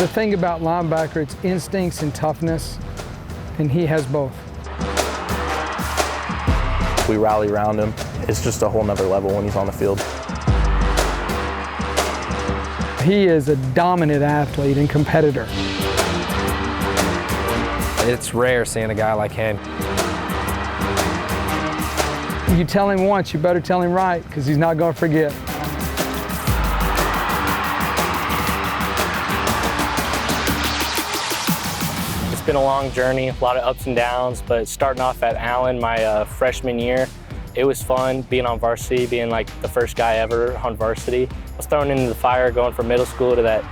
The thing about linebacker, it's instincts and toughness, and he has both. We rally around him. It's just a whole nother level when he's on the field. He is a dominant athlete and competitor. It's rare seeing a guy like him. You tell him once, you better tell him right, because he's not going to forget. It's been a long journey, a lot of ups and downs, but starting off at Allen my freshman year, it was fun being on varsity, being like the first guy ever on varsity. I was thrown into the fire going from middle school to that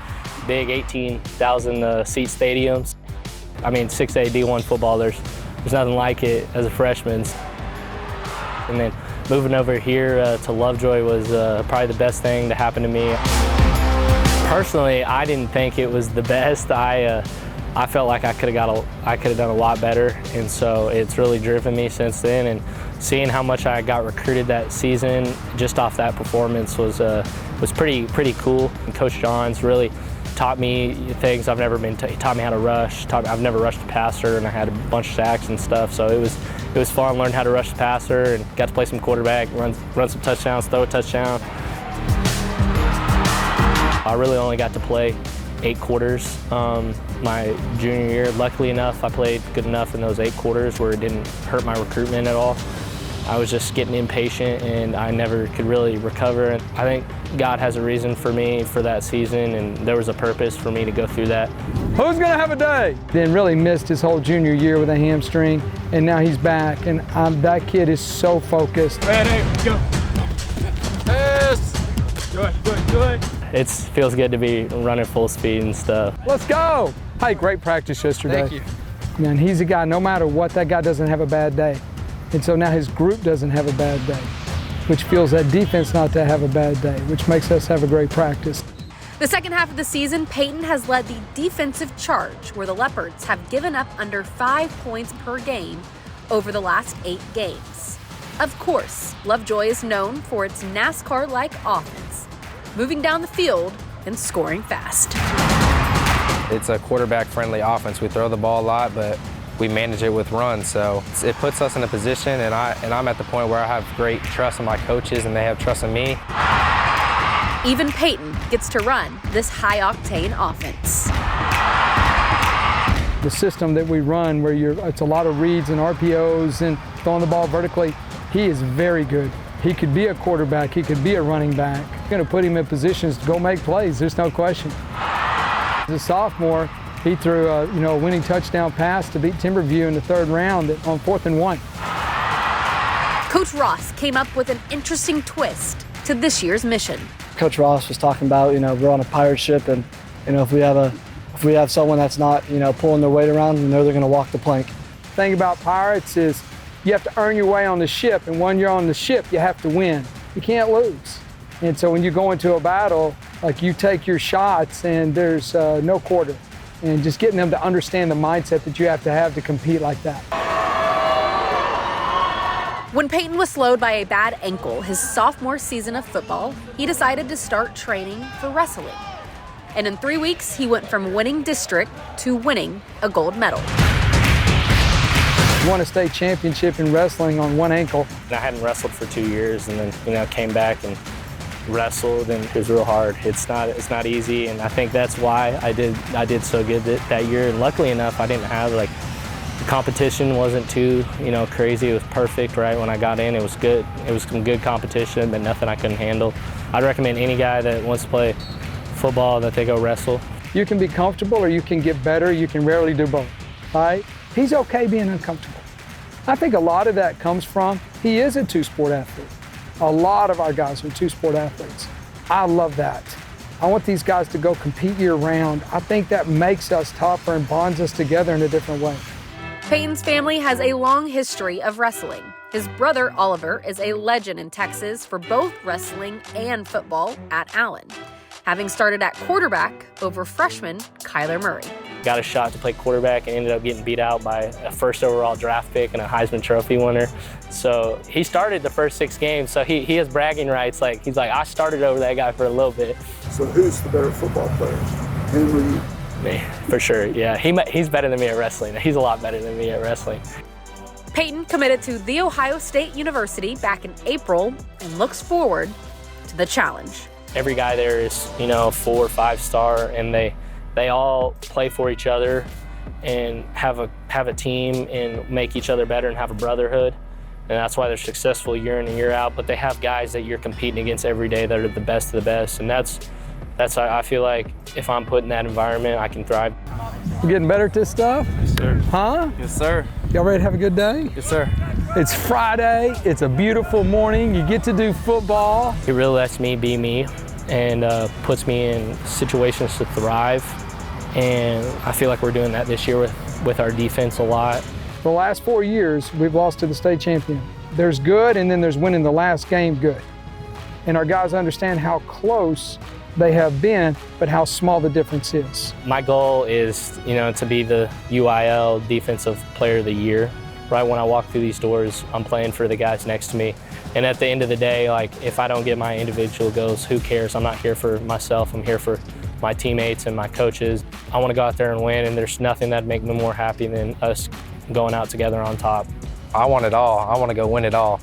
big 18,000 seat stadiums. I mean, 6A D1 football, there's nothing like it as a freshman. And then moving over here to Lovejoy was probably the best thing to happen to me. Personally, I didn't think it was the best. I felt like I could have done a lot better, and so it's really driven me since then. And seeing how much I got recruited that season just off that performance was pretty cool. And Coach Johns really taught me things I've never been. He taught me how to rush. I've never rushed a passer, and I had a bunch of sacks and stuff. So it was fun. Learned how to rush the passer, and got to play some quarterback, run some touchdowns, throw a touchdown. I really only got to play 8 quarters my junior year. Luckily enough, I played good enough in those 8 quarters where it didn't hurt my recruitment at all. I was just getting impatient, and I never could really recover. And I think God has a reason for me for that season, and there was a purpose for me to go through that. Who's going to have a day? Then really missed his whole junior year with a hamstring, and now he's back, and that kid is so focused. Ready, go. Yes. Do it. It feels good to be running full speed and stuff. Let's go. Hey, great practice yesterday. Thank you. Man, he's a guy, no matter what, that guy doesn't have a bad day. And so now his group doesn't have a bad day, which fuels that defense not to have a bad day, which makes us have a great practice. The second half of the season, Payton has led the defensive charge, where the Leopards have given up under 5 points per game over the last 8 games. Of course, Lovejoy is known for its NASCAR-like offense, moving down the field and scoring fast. It's a quarterback-friendly offense. We throw the ball a lot, but we manage it with runs, so it puts us in a position, and I'm at the point where I have great trust in my coaches, and they have trust in me. Even Payton gets to run this high-octane offense. The system that we run, where it's a lot of reads and RPOs and throwing the ball vertically, he is very good. He could be a quarterback, he could be a running back. We're going to put him in positions to go make plays, there's no question. As a sophomore, he threw a winning touchdown pass to beat Timberview in the 3rd round on 4th and 1. Coach Ross came up with an interesting twist to this year's mission. Coach Ross was talking about, we're on a pirate ship, and if we have someone that's not, pulling their weight around, we know they're going to walk the plank. The thing about Pirates is you have to earn your way on the ship, and when you're on the ship, you have to win. You can't lose. And so when you go into a battle, like, you take your shots, and there's no quarter. And just getting them to understand the mindset that you have to compete like that. When Payton was slowed by a bad ankle his sophomore season of football, he decided to start training for wrestling. And in 3 weeks, he went from winning district to winning a gold medal. Won a state championship in wrestling on one ankle. I hadn't wrestled for 2 years, and then came back and wrestled, and it was real hard. It's not easy, and I think that's why I did so good that year. And luckily enough, I didn't have the competition wasn't too crazy. It was perfect right when I got in. It was good. It was some good competition, but nothing I couldn't handle. I'd recommend any guy that wants to play football that they go wrestle. You can be comfortable or you can get better. You can rarely do both. Right? He's okay being uncomfortable. I think a lot of that comes from he is a 2-sport athlete. A lot of our guys are 2-sport athletes. I love that. I want these guys to go compete year-round. I think that makes us tougher and bonds us together in a different way. Payton's family has a long history of wrestling. His brother, Oliver, is a legend in Texas for both wrestling and football at Allen, having started at quarterback over freshman Kyler Murray. Got a shot to play quarterback and ended up getting beat out by a 1st overall draft pick and a Heisman Trophy winner. So he started the first 6 games, so he has bragging rights. He's like, I started over that guy for a little bit. So who's the better football player, him or you? Me, for sure. Yeah, he's better than me at wrestling. He's a lot better than me at wrestling. Payton committed to The Ohio State University back in April and looks forward to the challenge. Every guy there is, you know, 4 or 5 star, and they all play for each other and have a team and make each other better and have a brotherhood. And that's why they're successful year in and year out. But they have guys that you're competing against every day that are the best of the best. And that's I feel like if I'm put in that environment, I can thrive. You getting better at this stuff? Yes, sir. Huh? Yes, sir. Y'all ready to have a good day? Yes, sir. It's Friday. It's a beautiful morning. You get to do football. It really lets me be me and puts me in situations to thrive. And I feel like we're doing that this year with our defense a lot. The last 4 years, we've lost to the state champion. There's good, and then there's winning the last game good. And our guys understand how close they have been, but how small the difference is. My goal is, you know, to be the UIL Defensive Player of the Year. Right when I walk through these doors, I'm playing for the guys next to me. And at the end of the day, like, if I don't get my individual goals, who cares? I'm not here for myself. I'm here for my teammates and my coaches. I want to go out there and win, and there's nothing that'd make me more happy than us going out together on top. I want it all. I want to go win it all.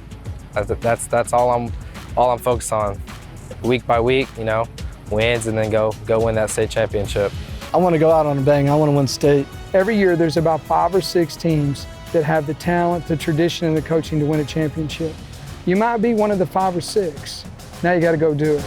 That's all I'm focused on. Week by week, you know, wins and then go win that state championship. I want to go out on a bang. I want to win state. Every year, there's about 5 or 6 teams that have the talent, the tradition, and the coaching to win a championship. You might be one of the 5 or 6. Now you got to go do it.